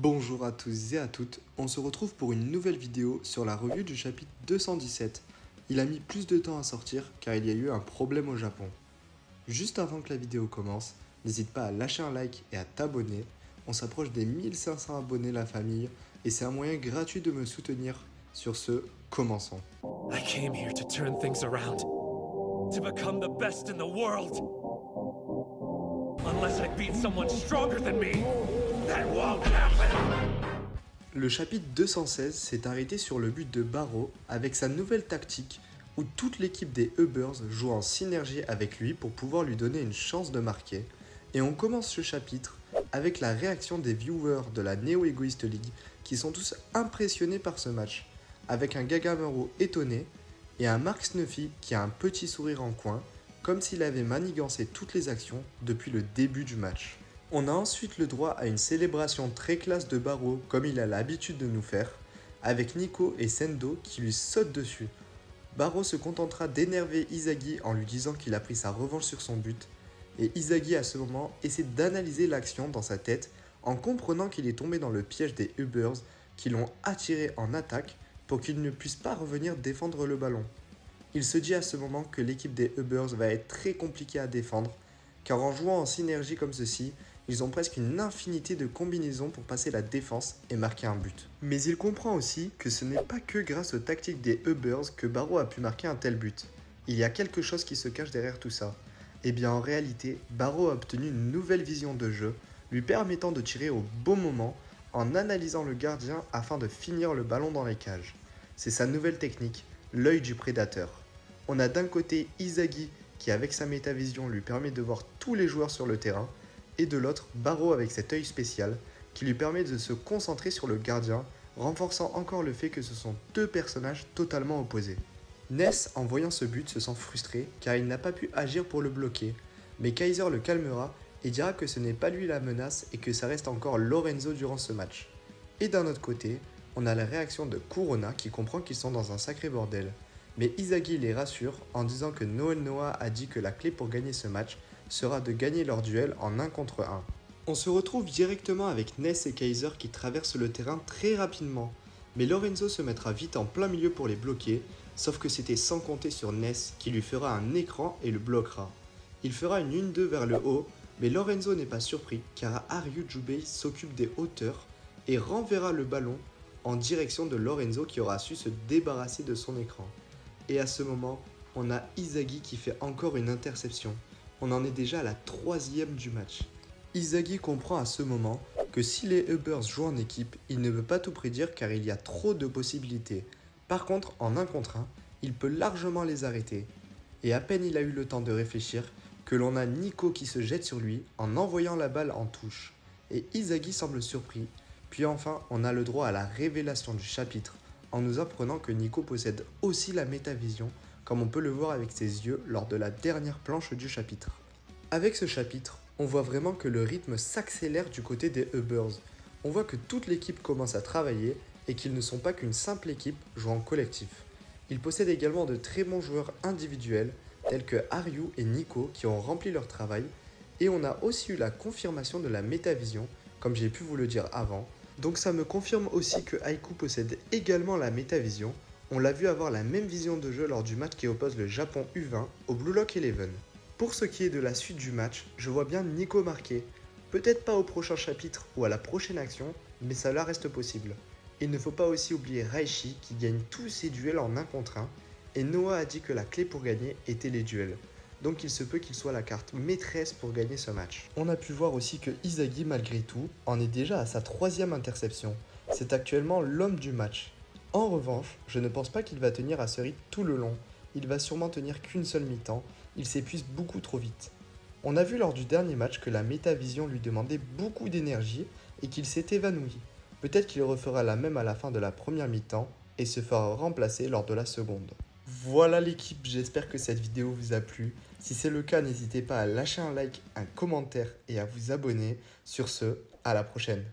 Bonjour à tous et à toutes, on se retrouve pour une nouvelle vidéo sur la revue du chapitre 217. Il a mis plus de temps à sortir car il y a eu un problème au Japon. Juste avant que la vidéo commence, n'hésite pas à lâcher un like et à t'abonner. On s'approche des 1500 abonnés la famille et c'est un moyen gratuit de me soutenir. Sur ce, commençons. I came here to turn things around, to become the best in the world. Unless I beat someone stronger than me, that won't happen! Le chapitre 216 s'est arrêté sur le but de Barreau avec sa nouvelle tactique où toute l'équipe des Ubbers joue en synergie avec lui pour pouvoir lui donner une chance de marquer. Et on commence ce chapitre avec la réaction des viewers de la Neo Egoist League qui sont tous impressionnés par ce match, avec un Gagamaro étonné et un Mark Snuffy qui a un petit sourire en coin, comme s'il avait manigancé toutes les actions depuis le début du match. On a ensuite le droit à une célébration très classe de Barreau comme il a l'habitude de nous faire, avec Nico et Sendo qui lui sautent dessus. Barreau se contentera d'énerver Izagi en lui disant qu'il a pris sa revanche sur son but, et Izagi à ce moment essaie d'analyser l'action dans sa tête en comprenant qu'il est tombé dans le piège des Ubbers qui l'ont attiré en attaque pour qu'il ne puisse pas revenir défendre le ballon. Il se dit à ce moment que l'équipe des Ubbers va être très compliquée à défendre, car en jouant en synergie comme ceci, ils ont presque une infinité de combinaisons pour passer la défense et marquer un but. Mais il comprend aussi que ce n'est pas que grâce aux tactiques des Ubbers que Barreau a pu marquer un tel but. Il y a quelque chose qui se cache derrière tout ça. Et bien en réalité, Barreau a obtenu une nouvelle vision de jeu, lui permettant de tirer au bon moment en analysant le gardien afin de finir le ballon dans les cages. C'est sa nouvelle technique, l'œil du prédateur. On a d'un côté Izagi qui avec sa métavision lui permet de voir tous les joueurs sur le terrain, et de l'autre Barreau avec cet œil spécial qui lui permet de se concentrer sur le gardien, renforçant encore le fait que ce sont deux personnages totalement opposés. Ness, en voyant ce but, se sent frustré car il n'a pas pu agir pour le bloquer, mais Kaiser le calmera et dira que ce n'est pas lui la menace et que ça reste encore Lorenzo durant ce match. Et d'un autre côté, on a la réaction de Kurona qui comprend qu'ils sont dans un sacré bordel, mais Izagi les rassure en disant que Noel Noah a dit que la clé pour gagner ce match sera de gagner leur duel en 1 contre 1. On se retrouve directement avec Ness et Kaiser qui traversent le terrain très rapidement, mais Lorenzo se mettra vite en plein milieu pour les bloquer, sauf que c'était sans compter sur Ness qui lui fera un écran et le bloquera. Il fera une 1-2 vers le haut, mais Lorenzo n'est pas surpris car Aryu Jubei s'occupe des hauteurs et renverra le ballon en direction de Lorenzo qui aura su se débarrasser de son écran. Et à ce moment, on a Izagi qui fait encore une interception. On en est déjà à la 3e du match. Izagi comprend à ce moment que si les Ubbers jouent en équipe, il ne peut pas tout prédire car il y a trop de possibilités. Par contre, en 1 contre 1, il peut largement les arrêter. Et à peine il a eu le temps de réfléchir que l'on a Nico qui se jette sur lui en envoyant la balle en touche. Et Izagi semble surpris. Puis enfin, on a le droit à la révélation du chapitre en nous apprenant que Nico possède aussi la métavision, comme on peut le voir avec ses yeux lors de la dernière planche du chapitre. Avec ce chapitre, on voit vraiment que le rythme s'accélère du côté des Ubbers. On voit que toute l'équipe commence à travailler et qu'ils ne sont pas qu'une simple équipe jouant collectif. Ils possèdent également de très bons joueurs individuels, tels que Aryu et Nico qui ont rempli leur travail, et on a aussi eu la confirmation de la métavision, comme j'ai pu vous le dire avant. Donc ça me confirme aussi que Haiku possède également la métavision. On l'a vu avoir la même vision de jeu lors du match qui oppose le Japon U20 au Blue Lock Eleven. Pour ce qui est de la suite du match, je vois bien Nico marquer. Peut-être pas au prochain chapitre ou à la prochaine action, mais ça là reste possible. Il ne faut pas aussi oublier Raishi qui gagne tous ses duels en 1 contre 1, et Noah a dit que la clé pour gagner était les duels. Donc il se peut qu'il soit la carte maîtresse pour gagner ce match. On a pu voir aussi que Izagi malgré tout en est déjà à sa 3e interception. C'est actuellement l'homme du match. En revanche, je ne pense pas qu'il va tenir à ce rythme tout le long. Il va sûrement tenir qu'une seule mi-temps, il s'épuise beaucoup trop vite. On a vu lors du dernier match que la métavision lui demandait beaucoup d'énergie et qu'il s'est évanoui. Peut-être qu'il refera la même à la fin de la première mi-temps et se fera remplacer lors de la seconde. Voilà l'équipe, j'espère que cette vidéo vous a plu. Si c'est le cas, n'hésitez pas à lâcher un like, un commentaire et à vous abonner. Sur ce, à la prochaine.